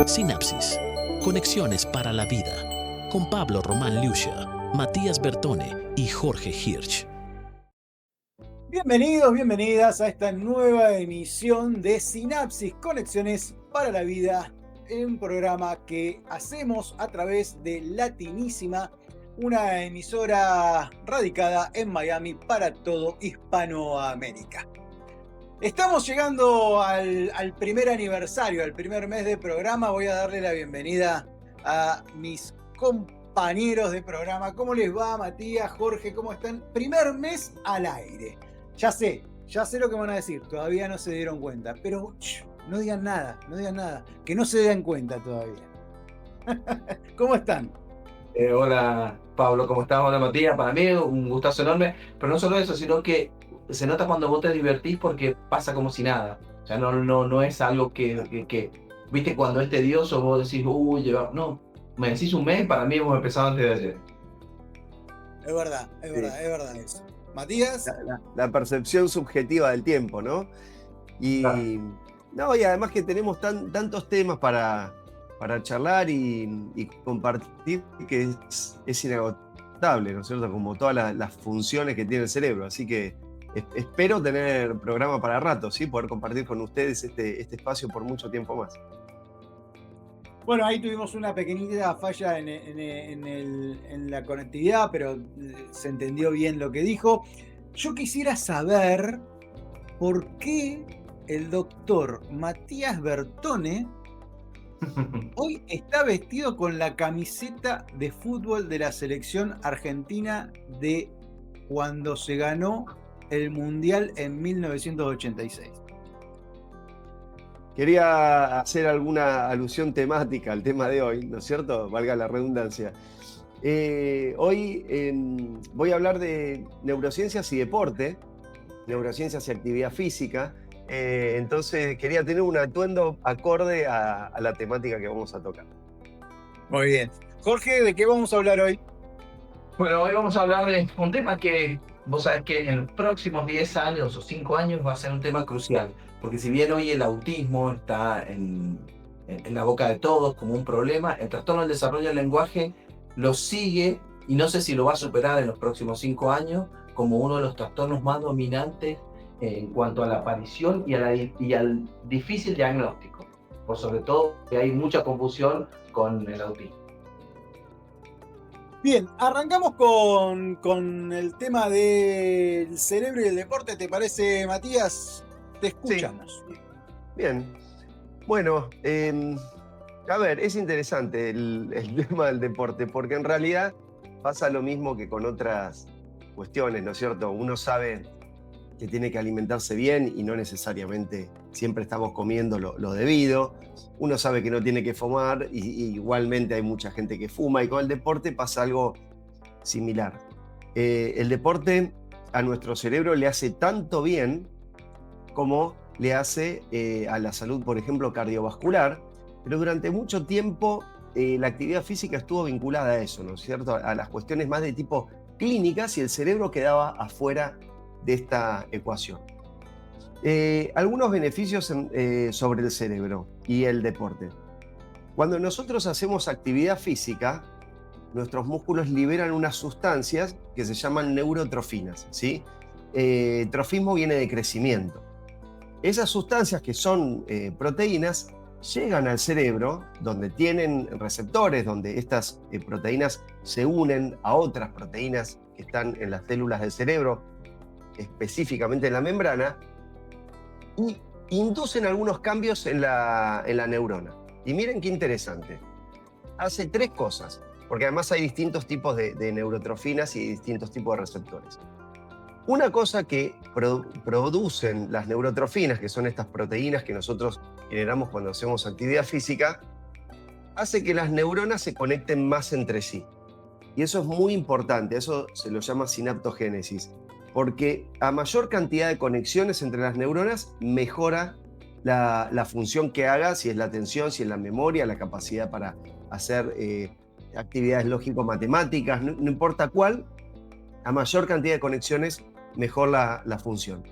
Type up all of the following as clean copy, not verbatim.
Sinapsis. Conexiones para la vida. Con Pablo Román Lucia, Matías Bertone y Jorge Hirsch. Bienvenidos, bienvenidas a esta nueva emisión de Sinapsis, Conexiones para la Vida, un programa que hacemos a través de Latinísima, una emisora radicada en Miami para todo Hispanoamérica. Estamos llegando al primer aniversario, al primer mes de programa. Voy a darle la bienvenida a mis compañeros de programa. ¿Cómo les va, Matías, Jorge? ¿Cómo están? Primer mes al aire. Ya sé lo que van a decir. Todavía no se dieron cuenta. Pero no digan nada. Que no se den cuenta todavía. ¿Cómo están? Hola Pablo, ¿cómo estás? Hola Matías, para mí es un gustazo enorme, pero no solo eso, sino que se nota cuando vos te divertís porque pasa como si nada. O sea, no es algo que viste, cuando es tedioso vos decís, no, me decís un mes, para mí hemos empezado antes de ayer. Es verdad eso. Matías. La percepción subjetiva del tiempo, ¿no? Y, Claro. no, y además que tenemos tantos temas para charlar y compartir que es inagotable, ¿no es cierto? Como todas las funciones que tiene el cerebro. Así que espero tener programa para rato, ¿sí? Poder compartir con ustedes este espacio por mucho tiempo más. Bueno, ahí tuvimos una pequeñita falla en la conectividad, pero se entendió bien lo que dijo. Yo quisiera saber por qué el doctor Matías Bertone hoy está vestido con la camiseta de fútbol de la selección argentina de cuando se ganó el Mundial en 1986. Quería hacer alguna alusión temática al tema de hoy, ¿no es cierto? Valga la redundancia. Hoy voy a hablar de neurociencias y deporte, neurociencias y actividad física. Entonces quería tener un atuendo acorde a la temática que vamos a tocar. Muy bien. Jorge, ¿de qué vamos a hablar hoy? Bueno, hoy vamos a hablar de un tema que vos sabés que en los próximos 10 años o 5 años va a ser un tema crucial, porque si bien hoy el autismo está en la boca de todos como un problema, el trastorno del desarrollo del lenguaje lo sigue y no sé si lo va a superar en los próximos 5 años como uno de los trastornos más dominantes en cuanto a la aparición y al difícil diagnóstico, por sobre todo que hay mucha confusión con el autismo. Bien, arrancamos con el tema del cerebro y el deporte, ¿te parece, Matías? Te escuchamos. Sí. Bien. Bueno, a ver, es interesante el tema del deporte, porque en realidad pasa lo mismo que con otras cuestiones, ¿no es cierto? Uno sabe que tiene que alimentarse bien y no necesariamente siempre estamos comiendo lo debido. Uno sabe que no tiene que fumar y igualmente hay mucha gente que fuma, y con el deporte pasa algo similar. El deporte a nuestro cerebro le hace tanto bien como le hace a la salud, por ejemplo, cardiovascular, pero durante mucho tiempo la actividad física estuvo vinculada a eso, ¿no es cierto? A las cuestiones más de tipo clínicas, y el cerebro quedaba afuera de esta ecuación. Algunos beneficios sobre el cerebro y el deporte. Cuando nosotros hacemos actividad física, nuestros músculos liberan unas sustancias que se llaman neurotrofinas, ¿sí? Trofismo viene de crecimiento. Esas sustancias, que son proteínas, llegan al cerebro, donde tienen receptores, donde estas proteínas se unen a otras proteínas que están en las células del cerebro, específicamente en la membrana, y inducen algunos cambios en la neurona. Y miren qué interesante. Hace 3 cosas, porque además hay distintos tipos de neurotrofinas y distintos tipos de receptores. Una cosa que producen las neurotrofinas, que son estas proteínas que nosotros generamos cuando hacemos actividad física, hace que las neuronas se conecten más entre sí. Y eso es muy importante, eso se lo llama sinaptogénesis, porque a mayor cantidad de conexiones entre las neuronas mejora la función que haga, si es la atención, si es la memoria, la capacidad para hacer actividades lógico-matemáticas, no importa cuál, a mayor cantidad de conexiones, mejor la función.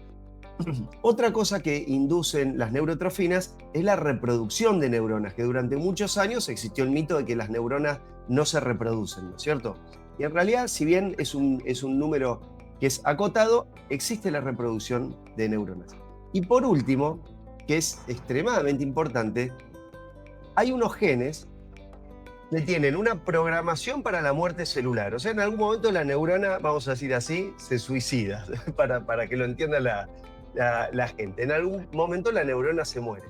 Otra cosa que inducen las neurotrofinas es la reproducción de neuronas, que durante muchos años existió el mito de que las neuronas no se reproducen, ¿no es cierto? Y en realidad, si bien es un número que es acotado, existe la reproducción de neuronas. Y por último, que es extremadamente importante, hay unos genes que tienen una programación para la muerte celular. O sea, en algún momento la neurona, vamos a decir así, se suicida, para que lo entienda la gente. En algún momento la neurona se muere.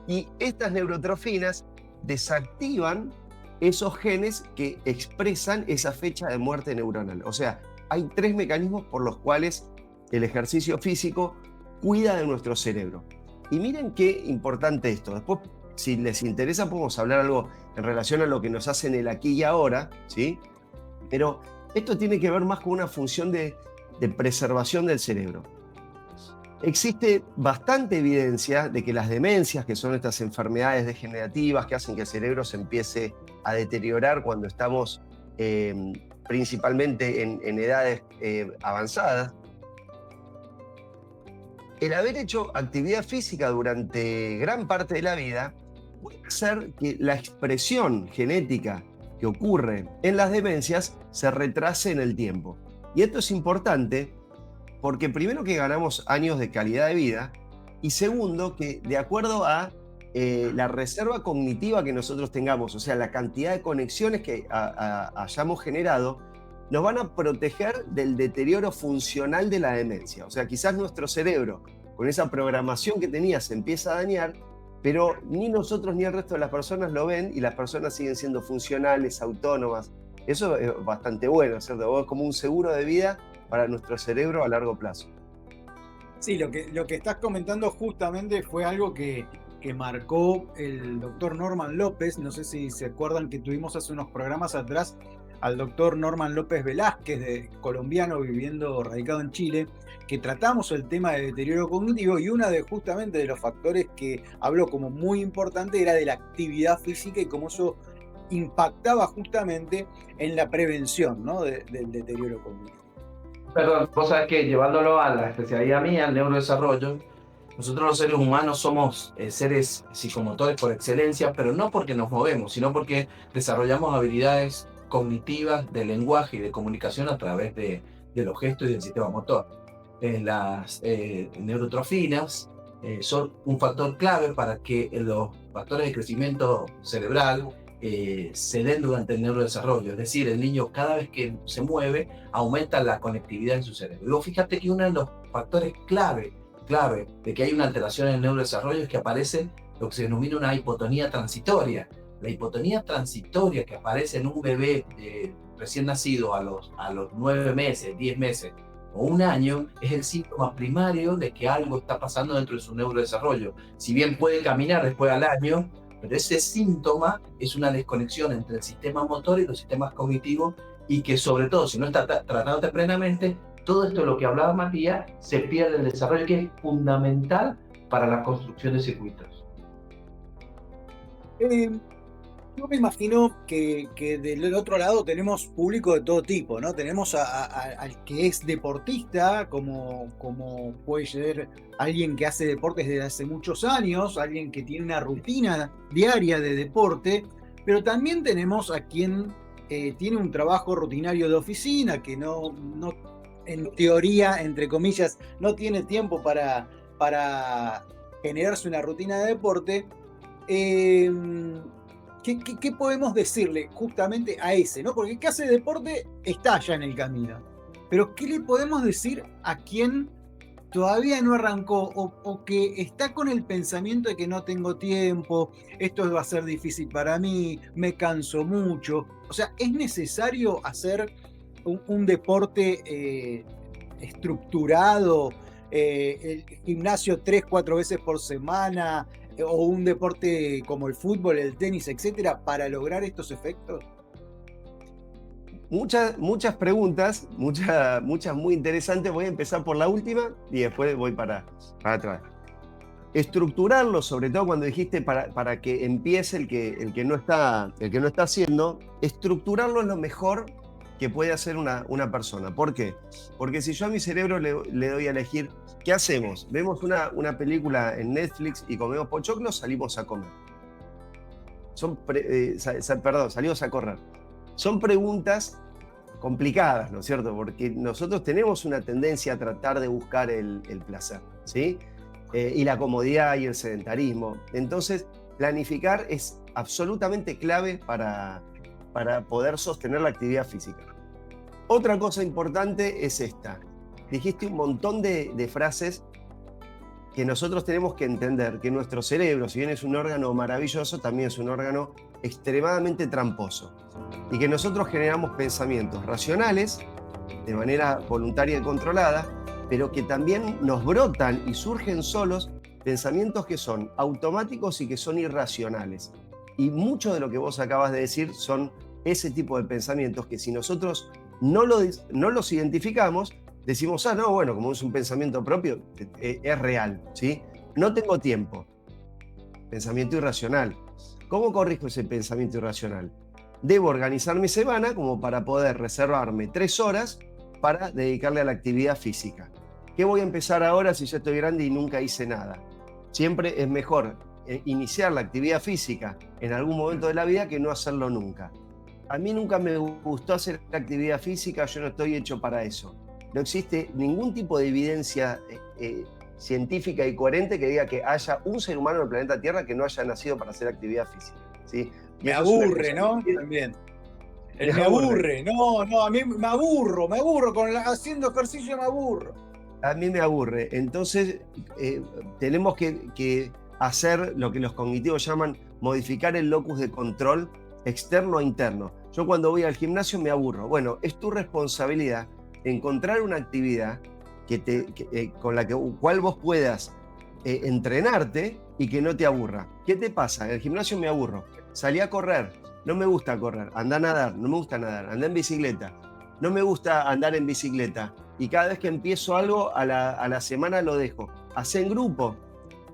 Y estas neurotrofinas desactivan esos genes que expresan esa fecha de muerte neuronal. O sea, hay 3 mecanismos por los cuales el ejercicio físico cuida de nuestro cerebro. Y miren qué importante esto. Después, si les interesa, podemos hablar algo en relación a lo que nos hace en el aquí y ahora, ¿sí? Pero esto tiene que ver más con una función de preservación del cerebro. Existe bastante evidencia de que las demencias, que son estas enfermedades degenerativas que hacen que el cerebro se empiece a deteriorar cuando estamos principalmente en edades avanzadas, el haber hecho actividad física durante gran parte de la vida puede hacer que la expresión genética que ocurre en las demencias se retrase en el tiempo. Y esto es importante porque primero que ganamos años de calidad de vida y segundo que de acuerdo a la reserva cognitiva que nosotros tengamos, o sea, la cantidad de conexiones que hayamos generado, nos van a proteger del deterioro funcional de la demencia. O sea, quizás nuestro cerebro, con esa programación que tenía, se empieza a dañar, pero ni nosotros ni el resto de las personas lo ven y las personas siguen siendo funcionales, autónomas. Eso es bastante bueno, ¿cierto? Es como un seguro de vida para nuestro cerebro a largo plazo. Sí, lo que estás comentando justamente fue algo que marcó el doctor Norman López. No sé si se acuerdan que tuvimos hace unos programas atrás al doctor Norman López Velázquez, colombiano radicado en Chile, que tratamos el tema de deterioro cognitivo y justamente de los factores que habló como muy importante era de la actividad física y cómo eso impactaba justamente en la prevención, ¿no? del deterioro cognitivo. Perdón, vos sabés que llevándolo a la especialidad mía, el neurodesarrollo, nosotros los seres humanos somos seres psicomotores por excelencia, pero no porque nos movemos, sino porque desarrollamos habilidades cognitivas de lenguaje y de comunicación a través de los gestos y del sistema motor. Las neurotrofinas son un factor clave para que los factores de crecimiento cerebral se den durante el neurodesarrollo. Es decir, el niño cada vez que se mueve aumenta la conectividad en su cerebro. Luego fíjate que uno de los factores clave de que hay una alteración en el neurodesarrollo es que aparece lo que se denomina una hipotonía transitoria. La hipotonía transitoria que aparece en un bebé recién nacido a los 9 meses, 10 meses o 1 año es el síntoma primario de que algo está pasando dentro de su neurodesarrollo. Si bien puede caminar después al año, pero ese síntoma es una desconexión entre el sistema motor y los sistemas cognitivos y que sobre todo si no está tratado tempranamente, todo esto de lo que hablaba Matías se pierde el desarrollo que es fundamental para la construcción de circuitos. Yo me imagino que del otro lado tenemos público de todo tipo, ¿no? Tenemos al que es deportista, como puede ser alguien que hace deportes desde hace muchos años, alguien que tiene una rutina diaria de deporte, pero también tenemos a quien tiene un trabajo rutinario de oficina, que no en teoría, entre comillas, no tiene tiempo para generarse una rutina de deporte. ¿Qué podemos decirle justamente a ese, ¿no? Porque el que hace deporte está ya en el camino. Pero ¿qué le podemos decir a quien todavía no arrancó o que está con el pensamiento de que no tengo tiempo, esto va a ser difícil para mí, me canso mucho? O sea, ¿es necesario hacer un deporte estructurado, el gimnasio 3-4 veces por semana, o un deporte como el fútbol, el tenis, etcétera, para lograr estos efectos? Muchas preguntas, muchas muy interesantes. Voy a empezar por la última y después voy para atrás. Estructurarlo, sobre todo cuando dijiste para que empiece el que no está haciendo, estructurarlo es lo mejor que puede hacer una persona. ¿Por qué? Porque si yo a mi cerebro le doy a elegir, ¿qué hacemos? Vemos una película en Netflix y comemos pochoclos, salimos a comer. Salimos a correr. Son preguntas complicadas, ¿no es cierto? Porque nosotros tenemos una tendencia a tratar de buscar el placer, ¿sí? Y la comodidad y el sedentarismo. Entonces, planificar es absolutamente clave para poder sostener la actividad física. Otra cosa importante es esta. Dijiste un montón de frases que nosotros tenemos que entender, que nuestro cerebro, si bien es un órgano maravilloso, también es un órgano extremadamente tramposo. Y que nosotros generamos pensamientos racionales, de manera voluntaria y controlada, pero que también nos brotan y surgen solos pensamientos que son automáticos y que son irracionales. Y mucho de lo que vos acabas de decir son ese tipo de pensamientos que si nosotros no los identificamos, decimos, no, bueno, como es un pensamiento propio, es real, ¿sí? No tengo tiempo. Pensamiento irracional. ¿Cómo corrijo ese pensamiento irracional? Debo organizar mi semana como para poder reservarme 3 horas para dedicarle a la actividad física. ¿Qué voy a empezar ahora si ya estoy grande y nunca hice nada? Siempre es mejor iniciar la actividad física en algún momento de la vida que no hacerlo nunca. A mí nunca me gustó hacer actividad física, yo no estoy hecho para eso. No existe ningún tipo de evidencia científica y coherente que diga que haya un ser humano en el planeta Tierra que no haya nacido para hacer actividad física, ¿sí? Me aburre, ¿no? También. Me aburre. No, a mí me aburro haciendo ejercicio me aburro. A mí me aburre. Entonces, tenemos que hacer lo que los cognitivos llaman modificar el locus de control externo a interno. Yo cuando voy al gimnasio me aburro. Bueno, es tu responsabilidad encontrar una actividad con la cual vos puedas entrenarte y que no te aburra. ¿Qué te pasa? En el gimnasio me aburro. Salí a correr, no me gusta correr. Andá a nadar, no me gusta nadar. Andá en bicicleta, no me gusta andar en bicicleta. Y cada vez que empiezo algo, a la semana lo dejo. Hacé en grupo.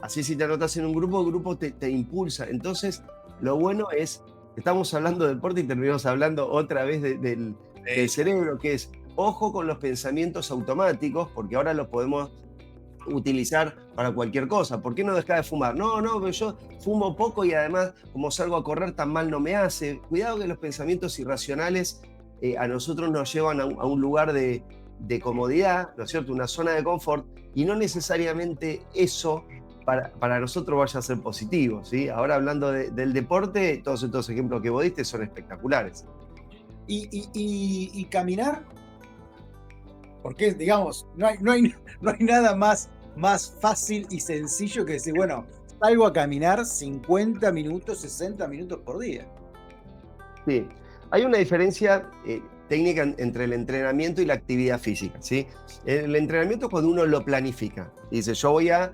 Así si te anotas en un grupo, el grupo te impulsa. Entonces, lo bueno es, estamos hablando de deporte y terminamos hablando otra vez del cerebro, que es ojo con los pensamientos automáticos, porque ahora los podemos utilizar para cualquier cosa. ¿Por qué no dejar de fumar? No, pero yo fumo poco y además, como salgo a correr, tan mal no me hace. Cuidado que los pensamientos irracionales a nosotros nos llevan a un lugar de comodidad, ¿no es cierto? Una zona de confort, y no necesariamente eso para nosotros vaya a ser positivo, ¿sí? Ahora hablando del deporte, todos estos ejemplos que vos diste son espectaculares. ¿Y caminar? Porque, digamos, no hay nada más fácil y sencillo que decir, bueno, salgo a caminar 50 minutos, 60 minutos por día. Sí, hay una diferencia técnica entre el entrenamiento y la actividad física, ¿sí? El entrenamiento es cuando uno lo planifica. Dice, yo voy a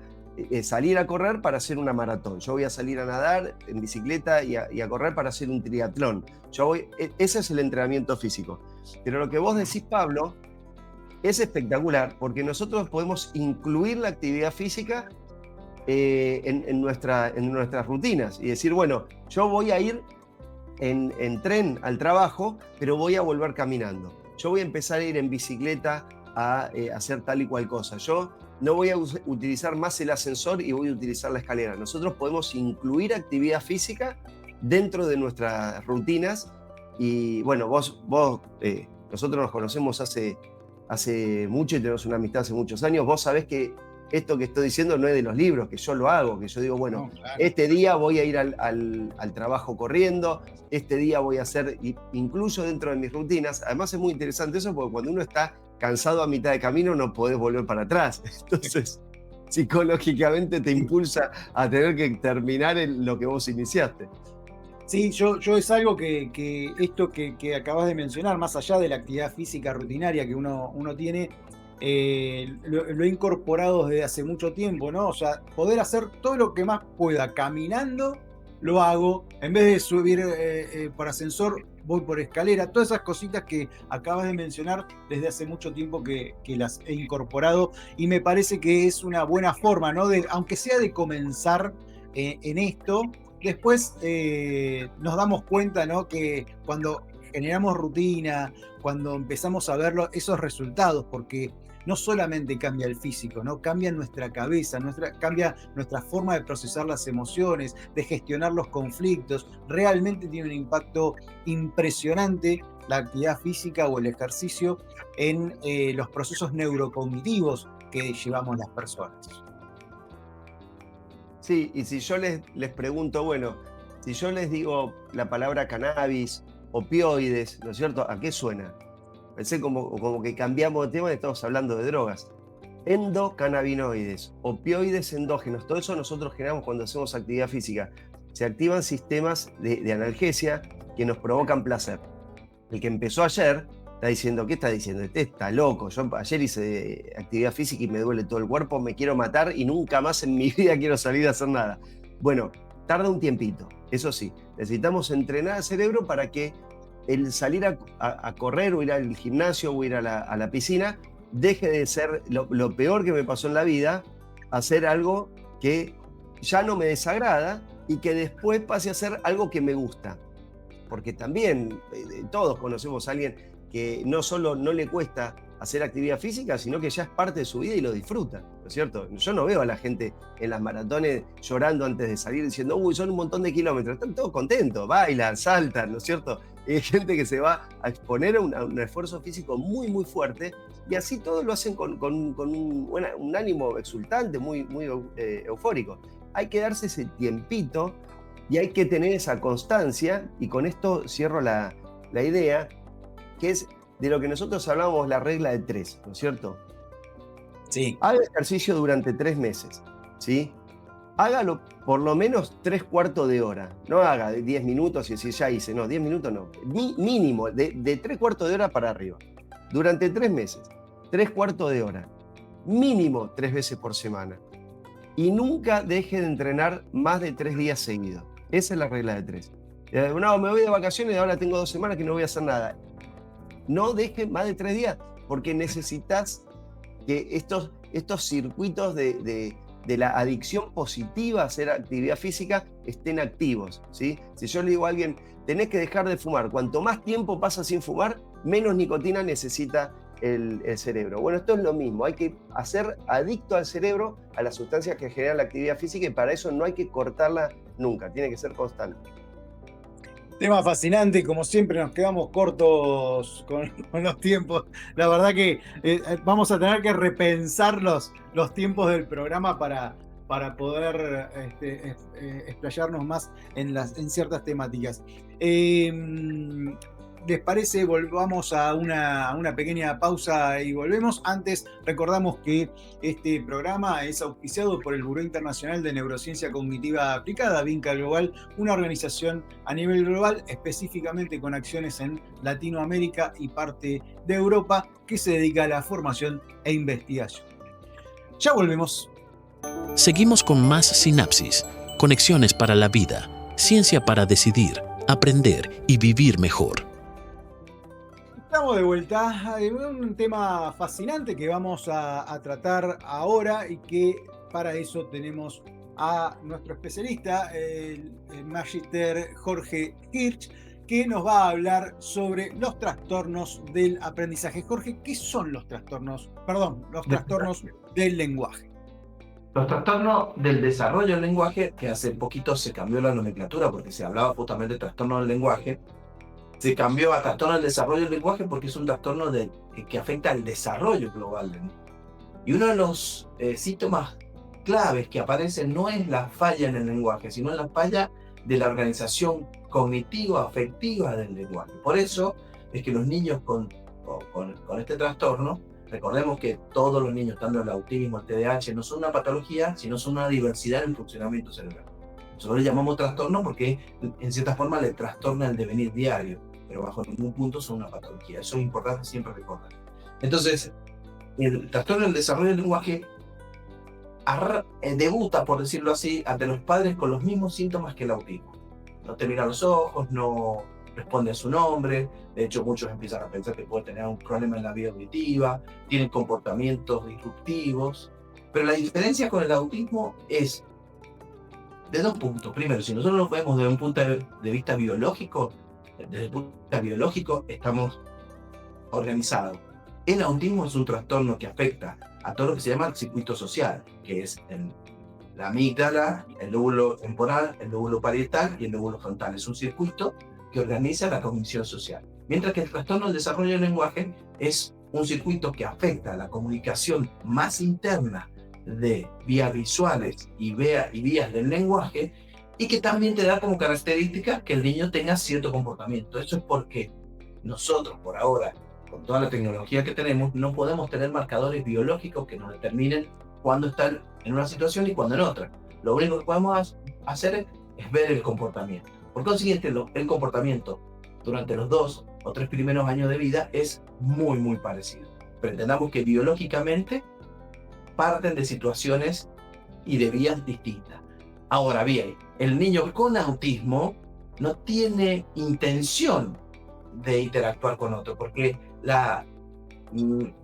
salir a correr para hacer una maratón, yo voy a salir a nadar en bicicleta y a correr para hacer un triatlón. Ese es el entrenamiento físico. Pero lo que vos decís, Pablo, es espectacular porque nosotros podemos incluir la actividad física en nuestras rutinas y decir, bueno, yo voy a ir en tren al trabajo, pero voy a volver caminando. Yo voy a empezar a ir en bicicleta a hacer tal y cual cosa. Yo no voy a utilizar más el ascensor y voy a utilizar la escalera. Nosotros podemos incluir actividad física dentro de nuestras rutinas y bueno, nosotros nos conocemos hace mucho y tenemos una amistad hace muchos años. Vos sabés que esto que estoy diciendo no es de los libros, que yo lo hago, que yo digo, bueno, no, claro, este día voy a ir al trabajo corriendo, este día voy a hacer, incluyo dentro de mis rutinas. Además es muy interesante eso porque cuando uno está cansado a mitad de camino no podés volver para atrás. Entonces, psicológicamente te impulsa a tener que terminar lo que vos iniciaste. Sí, yo es algo que esto que acabas de mencionar, más allá de la actividad física rutinaria que uno tiene, lo he incorporado desde hace mucho tiempo, ¿no? O sea, poder hacer todo lo que más pueda caminando, lo hago. En vez de subir por ascensor, voy por escalera. Todas esas cositas que acabas de mencionar, desde hace mucho tiempo que las he incorporado y me parece que es una buena forma, ¿no? Aunque sea de comenzar en esto. Después nos damos cuenta, ¿no? Que cuando generamos rutina, cuando empezamos a ver esos resultados, porque no solamente cambia el físico, ¿no? Cambia nuestra cabeza, cambia nuestra forma de procesar las emociones, de gestionar los conflictos. Realmente tiene un impacto impresionante la actividad física o el ejercicio en los procesos neurocognitivos que llevamos las personas. Sí, y si yo les pregunto, bueno, si yo les digo la palabra cannabis, opioides, ¿no es cierto? ¿A qué suena? Pensé como que cambiamos de tema y estamos hablando de drogas. Endocannabinoides, opioides endógenos, todo eso nosotros generamos cuando hacemos actividad física. Se activan sistemas de analgesia que nos provocan placer. El que empezó ayer está diciendo, ¿qué está diciendo? Este está loco. Yo ayer hice actividad física y me duele todo el cuerpo, me quiero matar y nunca más en mi vida quiero salir a hacer nada. Bueno, tarda un tiempito, eso sí. Necesitamos entrenar al cerebro para que el salir a correr o ir al gimnasio o ir a la piscina deje de ser lo peor que me pasó en la vida, hacer algo que ya no me desagrada y que después pase a ser algo que me gusta. Porque también todos conocemos a alguien que no solo no le cuesta hacer actividad física, sino que ya es parte de su vida y lo disfruta, ¿no es cierto? Yo no veo a la gente en las maratones llorando antes de salir diciendo, uy, son un montón de kilómetros. Están todos contentos, bailan, saltan, ¿no es cierto? Y hay gente que se va a exponer a un esfuerzo físico muy, muy fuerte y así todos lo hacen con un ánimo exultante, muy eufórico. Hay que darse ese tiempito y hay que tener esa constancia, y con esto cierro la idea, que es de lo que nosotros hablábamos, la regla de 3, ¿no es cierto? Sí. Haga ejercicio durante 3 meses, ¿sí? Hágalo por lo menos 3/4 de hora. No haga de 10 minutos y decir, ya hice. No, 10 minutos no. Mínimo, de 3/4 de hora para arriba. Durante 3 meses, 3/4 de hora. Mínimo 3 veces por semana. Y nunca deje de entrenar más de 3 días seguidos. Esa es la regla de 3. No, me voy de vacaciones y ahora tengo 2 semanas que no voy a hacer nada. No deje más de 3 días, porque necesitas que estos circuitos de la adicción positiva a hacer actividad física estén activos, ¿sí? Si yo le digo a alguien, tenés que dejar de fumar, cuanto más tiempo pasa sin fumar, menos nicotina necesita el cerebro. Bueno, esto es lo mismo, hay que hacer adicto al cerebro a las sustancias que generan la actividad física, y para eso no hay que cortarla nunca, tiene que ser constante. Tema fascinante, como siempre nos quedamos cortos con los tiempos. La verdad que vamos a tener que repensar los tiempos del programa para poder explayarnos más en ciertas temáticas. ¿Les parece? Volvamos a una pequeña pausa y volvemos. Antes, recordamos que este programa es auspiciado por el Buró Internacional de Neurociencia Cognitiva Aplicada, VINCA Global, una organización a nivel global, específicamente con acciones en Latinoamérica y parte de Europa, que se dedica a la formación e investigación. Ya volvemos. Seguimos con más Sinapsis, conexiones para la vida, ciencia para decidir, aprender y vivir mejor. Estamos de vuelta. Un tema fascinante que vamos a tratar ahora, y que para eso tenemos a nuestro especialista, el Magister Jorge Hirsch, que nos va a hablar sobre los trastornos del aprendizaje. Jorge, ¿qué son los trastornos? Perdón, los trastornos del lenguaje. Los trastornos del desarrollo del lenguaje, que hace poquito se cambió la nomenclatura porque se hablaba justamente de trastorno del lenguaje, se cambió a trastorno del desarrollo del lenguaje porque es un trastorno que afecta al desarrollo global del lenguaje. Y uno de los síntomas claves que aparecen no es la falla en el lenguaje, sino la falla de la organización cognitivo-afectiva del lenguaje. Por eso es que los niños con este trastorno, recordemos que todos los niños, tanto el autismo, el TDAH, no son una patología, sino son una diversidad en el funcionamiento cerebral. Nosotros le llamamos trastorno porque en cierta forma le trastorna el devenir diario, pero bajo ningún punto son una patología. Eso es importante siempre recordar. Entonces, el trastorno del desarrollo del lenguaje debuta, por decirlo así, ante los padres con los mismos síntomas que el autismo. No te mira a los ojos, no responde a su nombre. De hecho, muchos empiezan a pensar que puede tener un problema en la vida auditiva, tienen comportamientos disruptivos. Pero la diferencia con el autismo es de 2 puntos. Primero, si nosotros lo vemos desde un punto de vista biológico, desde el punto de vista biológico estamos organizados. El autismo es un trastorno que afecta a todo lo que se llama el circuito social, que es la amígdala, el lóbulo temporal, el lóbulo parietal y el lóbulo frontal. Es un circuito que organiza la cognición social. Mientras que el trastorno del desarrollo del lenguaje es un circuito que afecta a la comunicación más interna de vías visuales y vías del lenguaje, y que también te da como característica que el niño tenga cierto comportamiento. Eso es porque nosotros, por ahora, con toda la tecnología que tenemos, no podemos tener marcadores biológicos que nos determinen cuándo están en una situación y cuándo en otra. Lo único que podemos hacer es ver el comportamiento. Por consiguiente, el comportamiento durante los 2 o 3 primeros años de vida es muy, muy parecido. Pero entendamos que biológicamente parten de situaciones y de vías distintas. Ahora bien, el niño con autismo no tiene intención de interactuar con otro, porque la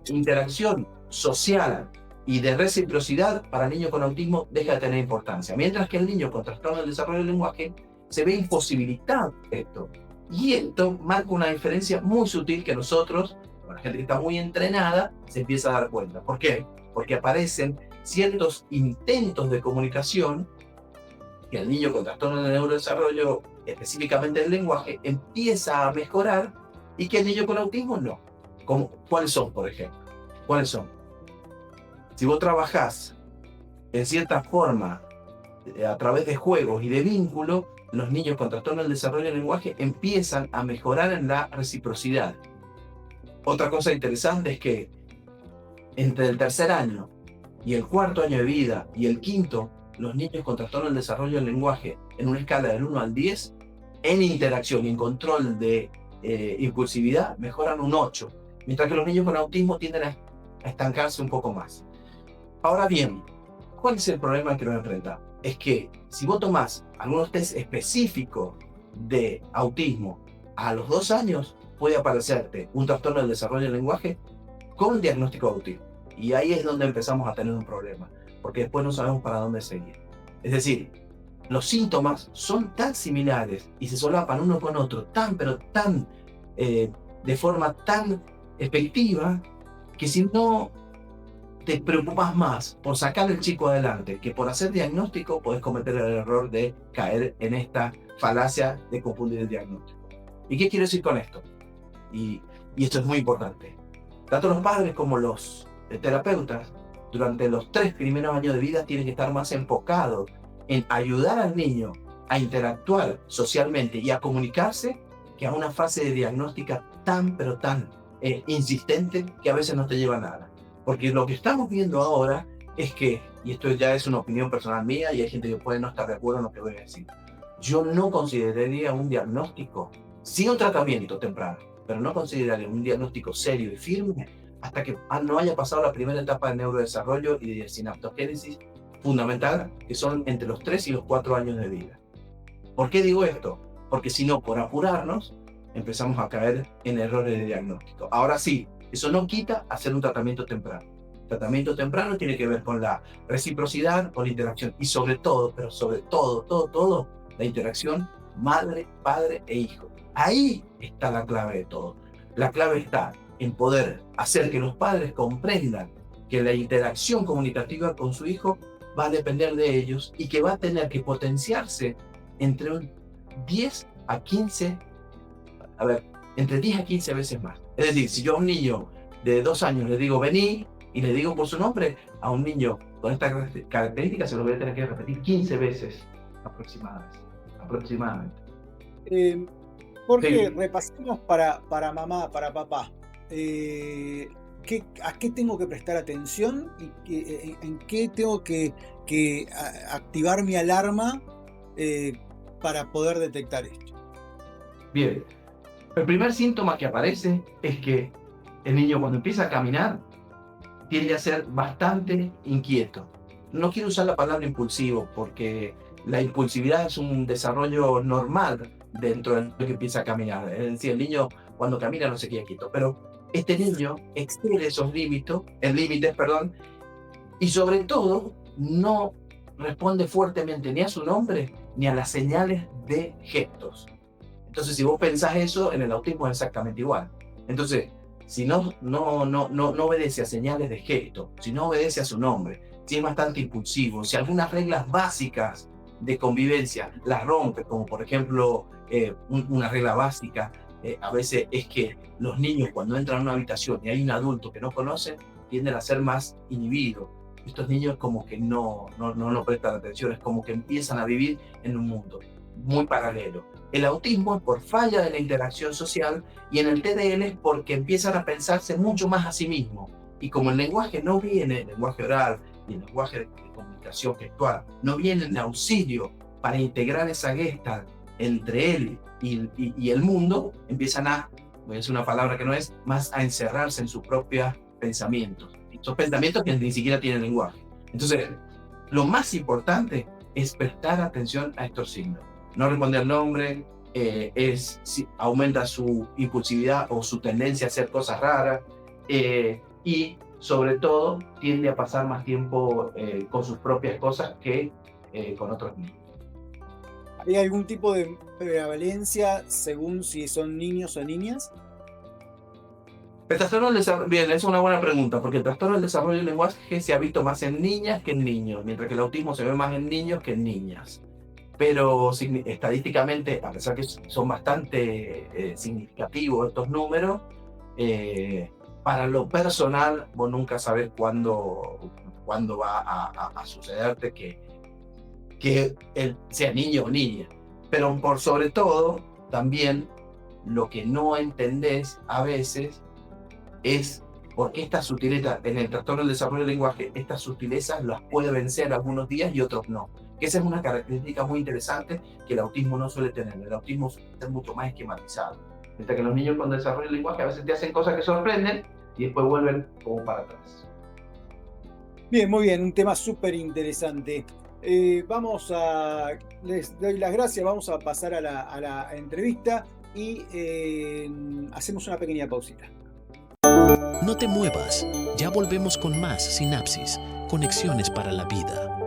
interacción social y de reciprocidad para el niño con autismo deja de tener importancia, mientras que el niño con trastorno del desarrollo del lenguaje se ve imposibilitado esto. Y esto marca una diferencia muy sutil que nosotros, la gente que está muy entrenada, se empieza a dar cuenta. ¿Por qué? Porque aparecen ciertos intentos de comunicación que el niño con trastorno del neurodesarrollo, específicamente del lenguaje, empieza a mejorar y que el niño con autismo no. ¿Cuáles son, por ejemplo? ¿Cuáles son? Si vos trabajás en cierta forma a través de juegos y de vínculos, los niños con trastorno del desarrollo del lenguaje empiezan a mejorar en la reciprocidad. Otra cosa interesante es que entre el 3er año y el 4º año de vida y el 5º, los niños con trastorno del desarrollo del lenguaje, en una escala del 1 al 10, en interacción y en control de impulsividad, mejoran un 8, mientras que los niños con autismo tienden a estancarse un poco más. Ahora bien, ¿cuál es el problema que nos enfrentamos? Es que si vos tomás algunos test específicos de autismo a los 2 años, puede aparecerte un trastorno del desarrollo del lenguaje con diagnóstico de autismo. Y ahí es donde empezamos a tener un problema, porque después no sabemos para dónde seguir. Es decir, los síntomas son tan similares y se solapan uno con otro de forma tan efectiva, que si no te preocupas más por sacar al chico adelante que por hacer diagnóstico, podés cometer el error de caer en esta falacia de confundir el diagnóstico. ¿Y qué quiero decir con esto? Y esto es muy importante. Tanto los padres como los terapeutas, durante los 3 primeros años de vida, tienen que estar más enfocados en ayudar al niño a interactuar socialmente y a comunicarse, que a una fase de diagnóstica tan insistente que a veces no te lleva a nada. Porque lo que estamos viendo ahora es que, y esto ya es una opinión personal mía y hay gente que puede no estar de acuerdo en lo que voy a decir, yo no consideraría un diagnóstico, sí un tratamiento temprano, pero no consideraría un diagnóstico serio y firme hasta que no haya pasado la primera etapa de neurodesarrollo y de sinaptogénesis fundamental, que son entre los 3 y los 4 años de vida. ¿Por qué digo esto? Porque si no, por apurarnos, empezamos a caer en errores de diagnóstico. Ahora sí, eso no quita hacer un tratamiento temprano. El tratamiento temprano tiene que ver con la reciprocidad, con la interacción y sobre todo, pero sobre todo, la interacción madre, padre e hijo. Ahí está la clave de todo. La clave está en poder hacer que los padres comprendan que la interacción comunicativa con su hijo va a depender de ellos y que va a tener que potenciarse entre un 10 a 15, entre 10 a 15 veces más. Es decir, si yo a un niño de 2 años le digo vení y le digo por su nombre, a un niño con esta característica se lo voy a tener que repetir 15 veces aproximadamente. Jorge, Sí. repasemos para mamá, para papá. ¿A qué tengo que prestar atención y en qué tengo que activar mi alarma para poder detectar esto? Bien, el primer síntoma que aparece es que el niño cuando empieza a caminar tiende a ser bastante inquieto. No quiero usar la palabra impulsivo porque la impulsividad es un desarrollo normal dentro del niño que empieza a caminar. Es decir, el niño cuando camina no se queda quieto, pero este niño excede esos límites, y sobre todo no responde fuertemente ni a su nombre ni a las señales de gestos. Entonces, si vos pensás eso, en el autismo es exactamente igual. Entonces, si no obedece a señales de gesto, si no obedece a su nombre, si es bastante impulsivo, si algunas reglas básicas de convivencia las rompe, como por ejemplo una regla básica, a veces es que los niños cuando entran a una habitación y hay un adulto que no conocen, tienden a ser más inhibidos. Estos niños como que no prestan atención, es como que empiezan a vivir en un mundo muy paralelo. El autismo es por falla de la interacción social y en el TDL es porque empiezan a pensarse mucho más a sí mismos. Y como el lenguaje no viene, el lenguaje oral y el lenguaje de comunicación gestual, no viene en auxilio para integrar esa gesta entre él y el mundo, empiezan a, voy a decir una palabra que no es, más a encerrarse en sus propios pensamientos. Son pensamientos que ni siquiera tienen lenguaje. Entonces, lo más importante es prestar atención a estos signos. No responder nombre, aumenta su impulsividad o su tendencia a hacer cosas raras, y sobre todo tiende a pasar más tiempo con sus propias cosas que con otros niños. ¿Hay algún tipo de prevalencia según si son niños o niñas? El trastorno del desarrollo, bien, es una buena pregunta, porque el trastorno del desarrollo del lenguaje se ha visto más en niñas que en niños, mientras que el autismo se ve más en niños que en niñas. Pero estadísticamente, a pesar que son bastante significativos estos números, para lo personal, vos nunca sabés cuándo va a sucederte que él sea niño o niña. Pero por sobre todo, también lo que no entendés a veces es por qué estas sutilezas, en el trastorno del desarrollo del lenguaje, estas sutilezas las puede vencer algunos días y otros no. Que esa es una característica muy interesante que el autismo no suele tener. El autismo suele ser mucho más esquematizado. Mientras que los niños con desarrollo del lenguaje a veces te hacen cosas que sorprenden y después vuelven como para atrás. Bien, muy bien, un tema súper interesante. Les doy las gracias, vamos a pasar a la entrevista y hacemos una pequeña pausita. No te muevas, ya volvemos con más Sinapsis, conexiones para la vida.